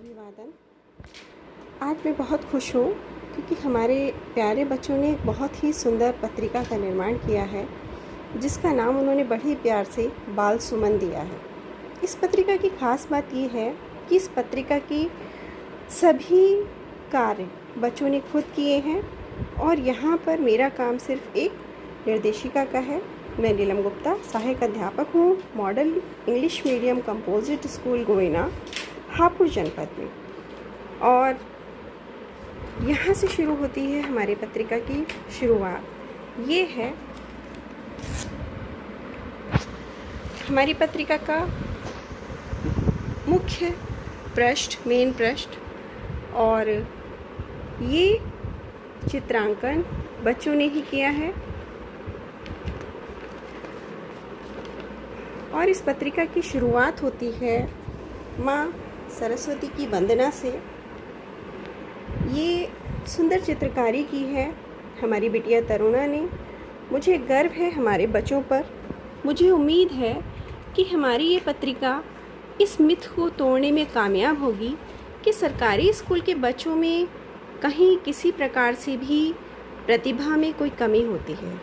अभिवादन। आज मैं बहुत खुश हूँ क्योंकि हमारे प्यारे बच्चों ने एक बहुत ही सुंदर पत्रिका का निर्माण किया है जिसका नाम उन्होंने बड़े प्यार से बाल सुमन दिया है। इस पत्रिका की ख़ास बात ये है कि इस पत्रिका की सभी कार्य बच्चों ने खुद किए हैं और यहाँ पर मेरा काम सिर्फ एक निर्देशिका का है। मैं नीलम गुप्ता सहायक अध्यापक हूँ model English medium composite school Guyana Hapur जनपद में, और यहाँ से शुरू होती है हमारी पत्रिका की शुरुआत। ये है हमारी पत्रिका का मुख्य पृष्ठ, मेन पृष्ठ, और ये चित्रांकन बच्चों ने ही किया है। और इस पत्रिका की शुरुआत होती है माँ सरस्वती की वंदना से। ये सुंदर चित्रकारी की है हमारी बिटिया तरुणा ने। मुझे गर्व है हमारे बच्चों पर। मुझे उम्मीद है कि हमारी ये पत्रिका इस मिथ को तोड़ने में कामयाब होगी कि सरकारी स्कूल के बच्चों में कहीं किसी प्रकार से भी प्रतिभा में कोई कमी होती है।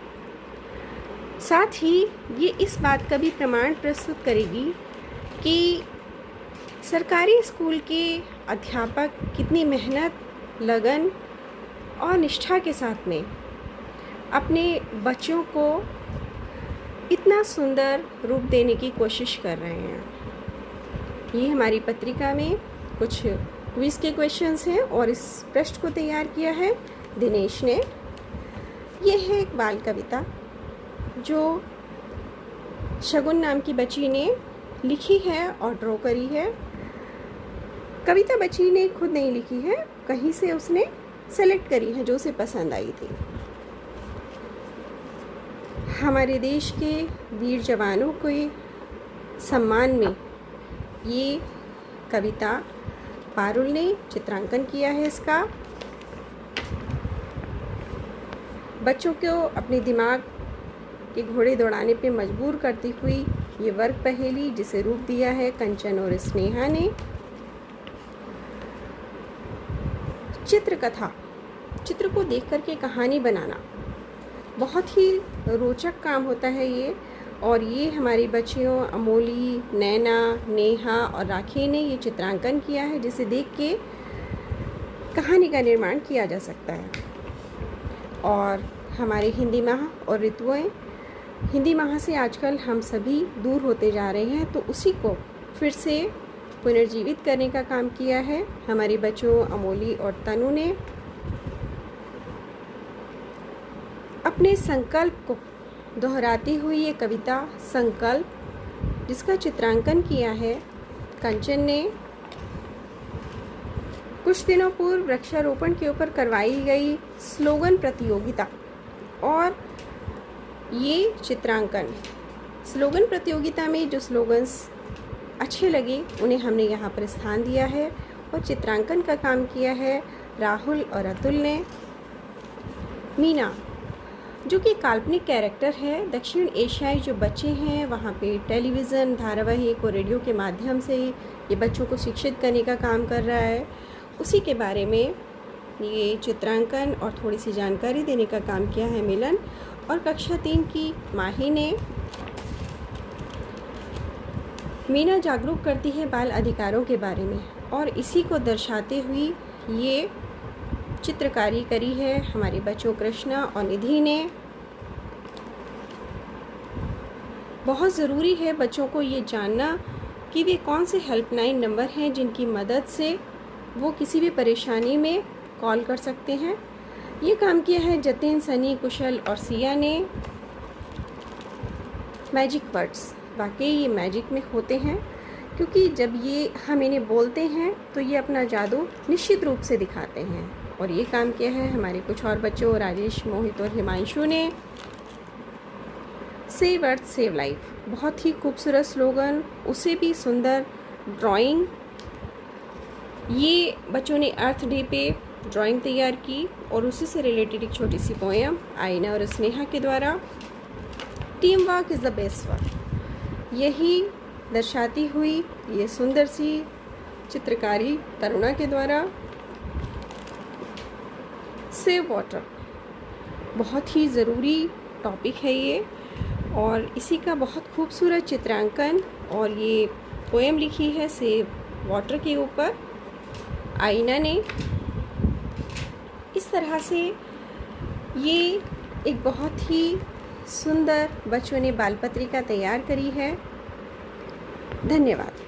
साथ ही ये इस बात का भी प्रमाण प्रस्तुत करेगी कि सरकारी स्कूल के अध्यापक कितनी मेहनत, लगन और निष्ठा के साथ में अपने बच्चों को इतना सुंदर रूप देने की कोशिश कर रहे हैं। ये हमारी पत्रिका में कुछ क्विज़ के क्वेश्चंस हैं और इस पृष्ठ को तैयार किया है दिनेश ने। ये है एक बाल कविता जो शगुन नाम की बच्ची ने लिखी है और ड्रॉ करी है। कविता बच्ची ने खुद नहीं लिखी है, कहीं से उसने सेलेक्ट करी है जो उसे पसंद आई थी। हमारे देश के वीर जवानों के सम्मान में ये कविता पारुल ने चित्रांकन किया है। इसका बच्चों को अपने दिमाग के घोड़े दौड़ाने पे मजबूर करती हुई ये वर्ग पहेली जिसे रूप दिया है कंचन और स्नेहा ने। चित्रकथा, चित्र को देख करके कहानी बनाना बहुत ही रोचक काम होता है ये। और ये हमारी बच्चियों अमोली, नैना, नेहा और राखी ने ये चित्रांकन किया है जिसे देख के कहानी का निर्माण किया जा सकता है। और हमारे हिंदी माह और ऋतुएं, हिंदी माह से आजकल हम सभी दूर होते जा रहे हैं, तो उसी को फिर से पुनर्जीवित करने का काम किया है हमारे बच्चों अमोली और तनु ने। अपने संकल्प को दोहराती हुई ये कविता संकल्प, जिसका चित्रांकन किया है कंचन ने। कुछ दिनों पूर्व वृक्षारोपण के ऊपर करवाई गई स्लोगन प्रतियोगिता और ये चित्रांकन, स्लोगन प्रतियोगिता में जो स्लोगन्स अच्छे लगे उन्हें हमने यहाँ पर स्थान दिया है। और चित्रांकन का काम किया है राहुल और अतुल ने। मीना जो कि काल्पनिक कैरेक्टर है, दक्षिण एशियाई जो बच्चे हैं वहाँ पे टेलीविज़न, धारावाहिक और रेडियो के माध्यम से ये बच्चों को शिक्षित करने का काम कर रहा है। उसी के बारे में ये चित्रांकन और थोड़ी सी जानकारी देने का काम किया है मिलन। और कक्षा 3 की माही ने। मीना जागरूक करती है बाल अधिकारों के बारे में और इसी को दर्शाते हुए ये चित्रकारी करी है हमारे बच्चों कृष्णा और निधि ने। बहुत ज़रूरी है बच्चों को ये जानना कि वे कौन से हेल्पलाइन नंबर हैं जिनकी मदद से वो किसी भी परेशानी में कॉल कर सकते हैं। ये काम किया है जतिन, सनी, कुशल और सिया ने। मैजिक वर्ड्स, वाकई ये मैजिक में होते हैं क्योंकि जब ये हम इन्हें बोलते हैं तो ये अपना जादू निश्चित रूप से दिखाते हैं। और ये काम किया है हमारे कुछ और बच्चों राजेश, मोहित और हिमांशु ने। सेव अर्थ सेव लाइफ, बहुत ही खूबसूरत स्लोगन, उसे भी सुंदर ड्राइंग। ये बच्चों ने अर्थ डे पे ड्राइंग तैयार की और उसी से रिलेटेड एक छोटी सी पोएम आईना और स्नेहा के द्वारा। Team work is the best work, यही दर्शाती हुई ये सुंदर सी चित्रकारी तरुणा के द्वारा। सेव वाटर, बहुत ही ज़रूरी टॉपिक है ये, और इसी का बहुत खूबसूरत चित्रांकन और ये पोएम लिखी है सेव वाटर के ऊपर आईना ने। इस तरह से ये एक बहुत ही सुंदर बच्चों ने बाल पत्रिका तैयार करी है। धन्यवाद।